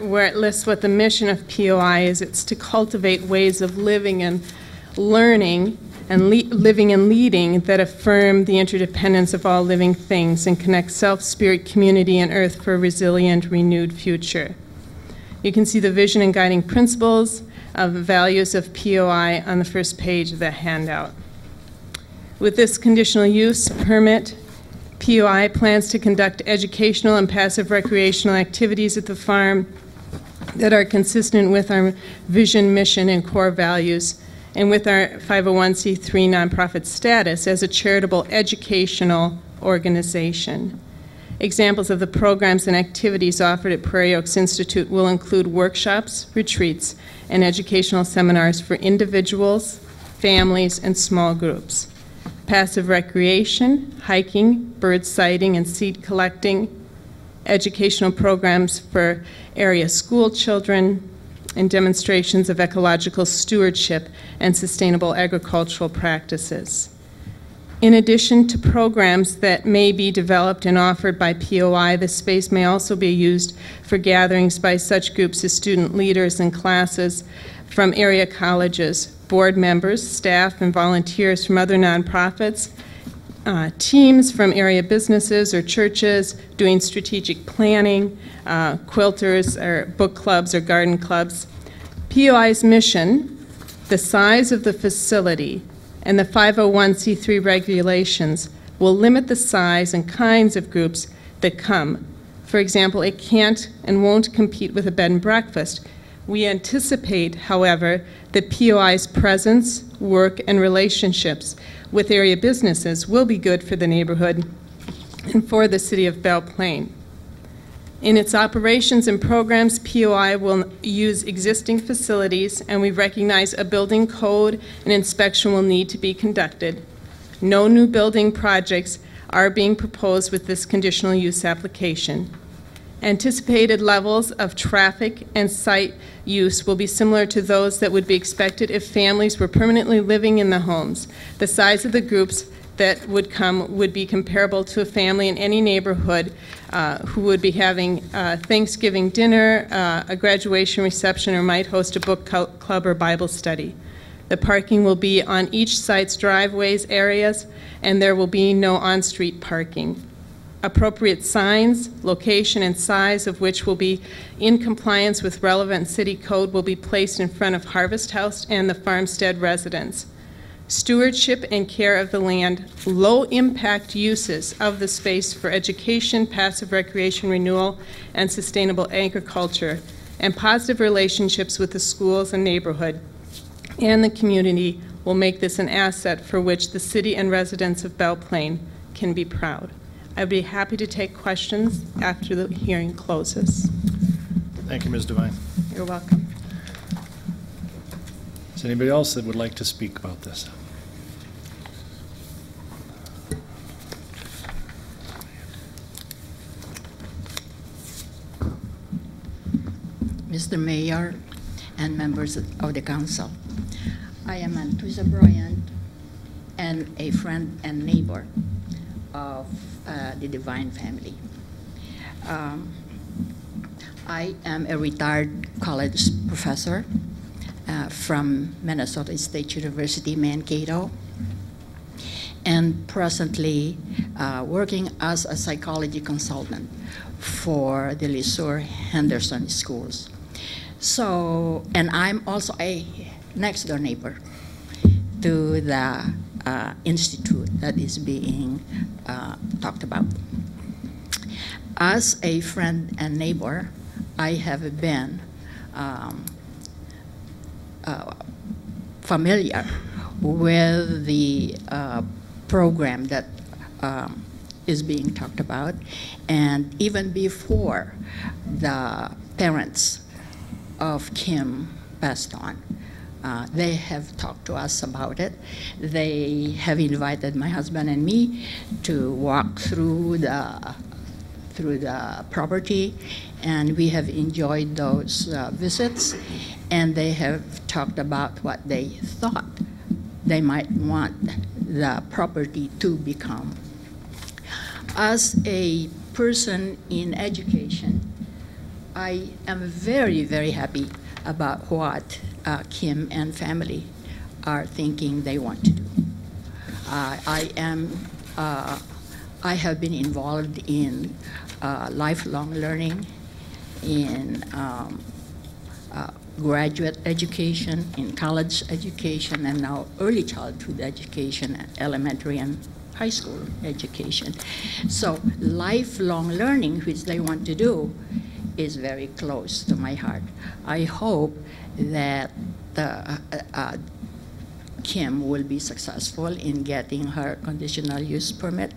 where it lists what the mission of POI is. It's to cultivate ways of living and learning and living and leading that affirm the interdependence of all living things and connect self, spirit, community, and earth for a resilient, renewed future. You can see the vision and guiding principles of values of POI on the first page of the handout. With this conditional use permit, POI plans to conduct educational and passive recreational activities at the farm that are consistent with our vision, mission, and core values, and with our 501c3 nonprofit status as a charitable educational organization. Examples of the programs and activities offered at Prairie Oaks Institute will include workshops, retreats, and educational seminars for individuals, families, and small groups. Passive recreation, hiking, bird sighting, and seed collecting, educational programs for area school children, and demonstrations of ecological stewardship and sustainable agricultural practices. In addition to programs that may be developed and offered by POI, the space may also be used for gatherings by such groups as student leaders and classes from area colleges, board members, staff, and volunteers from other nonprofits, teams from area businesses or churches doing strategic planning, quilters or book clubs or garden clubs. POI's mission, the size of the facility, and the 501c3 regulations will limit the size and kinds of groups that come. For example, it can't and won't compete with a bed and breakfast. We anticipate, however, that POI's presence, work, and relationships with area businesses will be good for the neighborhood and for the city of Belle Plaine. In its operations and programs, POI will use existing facilities, and we recognize a building code and inspection will need to be conducted. No new building projects are being proposed with this conditional use application. Anticipated levels of traffic and site use will be similar to those that would be expected if families were permanently living in the homes. The size of the groups that would come would be comparable to a family in any neighborhood who would be having Thanksgiving dinner, a graduation reception, or might host a book club or Bible study. The parking will be on each site's driveways areas, and there will be no on-street parking. Appropriate signs, location, and size of which will be in compliance with relevant city code will be placed in front of Harvest House and the farmstead residents. Stewardship and care of the land, low-impact uses of the space for education, passive recreation renewal, and sustainable agriculture, and positive relationships with the schools and neighborhood and the community will make this an asset for which the city and residents of Belle Plaine can be proud. I'd be happy to take questions after the hearing closes. Thank you, Ms. Devine. You're welcome. Is there anybody else that would like to speak about this? Mr. Mayor and members of the council, I am Antwisa Bryant and a friend and neighbor of the Divine family. I am a retired college professor from Minnesota State University, Mankato, and presently working as a psychology consultant for the Lesueur Henderson schools. So, and I'm also a next door neighbor to the institute that is being talked about. As a friend and neighbor, I have been familiar with the program that is being talked about, and even before the parents of Kim passed on, they have talked to us about it. They have invited my husband and me to walk through the property, and we have enjoyed those visits, and they have talked about what they thought they might want the property to become. As a person in education, I am very, very happy about what Kim and family are thinking they want to do. I have been involved in lifelong learning, in graduate education, in college education, and now early childhood education, elementary and high school education. So lifelong learning, which they want to do, is very close to my heart. I hope that Kim will be successful in getting her conditional use permit,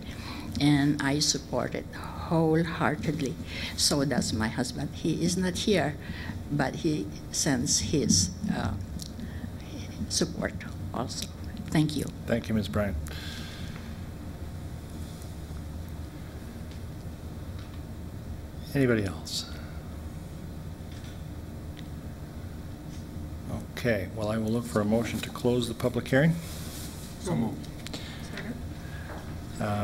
and I support it wholeheartedly. So does my husband. He is not here, but he sends his support also. Thank you. Thank you, Ms. Bryan. Anybody else? Okay, well, I will look for a motion to close the public hearing. So moved.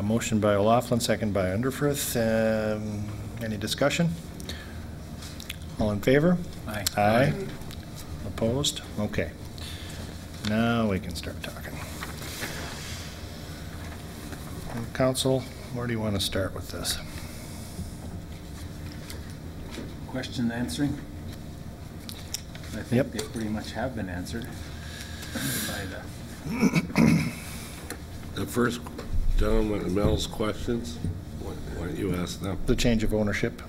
Motion by O'Loughlin, second by Underfirth. Any discussion? All in favor? Aye. Aye. Opposed? Okay. Now we can start talking. Council, where do you want to start with this? Question answering? I think Yep. they pretty much have been answered by The first gentleman, Mel's questions, why don't you ask them? The change of ownership.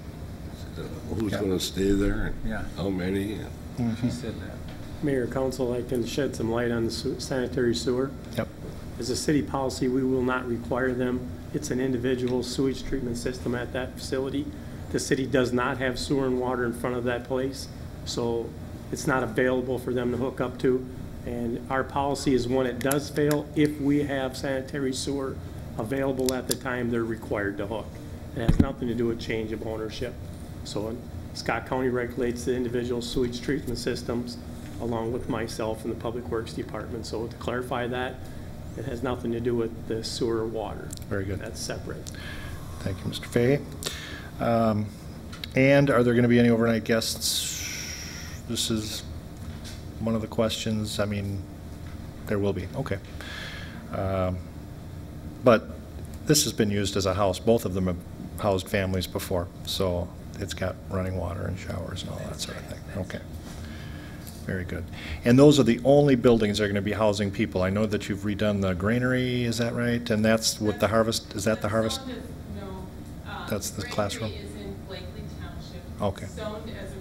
Who's Yeah. going to stay there, Yeah. and how many? and she said that. Mayor, council, I can shed some light on the sanitary sewer. Yep. As a city policy, we will not require them. It's an individual sewage treatment system at that facility. The city does not have sewer and water in front of that place, so it's not available for them to hook up to. And our policy is when it does fail, if we have sanitary sewer available at the time, they're required to hook. It has nothing to do with change of ownership. So Scott County regulates the individual sewage treatment systems along with myself and the Public Works Department. So to clarify that, it has nothing to do with the sewer or water. Very good. That's separate. Thank you, Mr. Fahey. And are there going to be any overnight guests? This is one of the questions. I mean, there will be. Okay. But this has been used as a house. Both of them have housed families before, so it's got running water and showers and all that sort of thing. Okay. Very good. And those are the only buildings that are going to be housing people. I know that you've redone the granary, is that right? And that's with the harvest, is that the harvest? No. That's the classroom? Granary is in Blakely Township. Okay. Zoned as a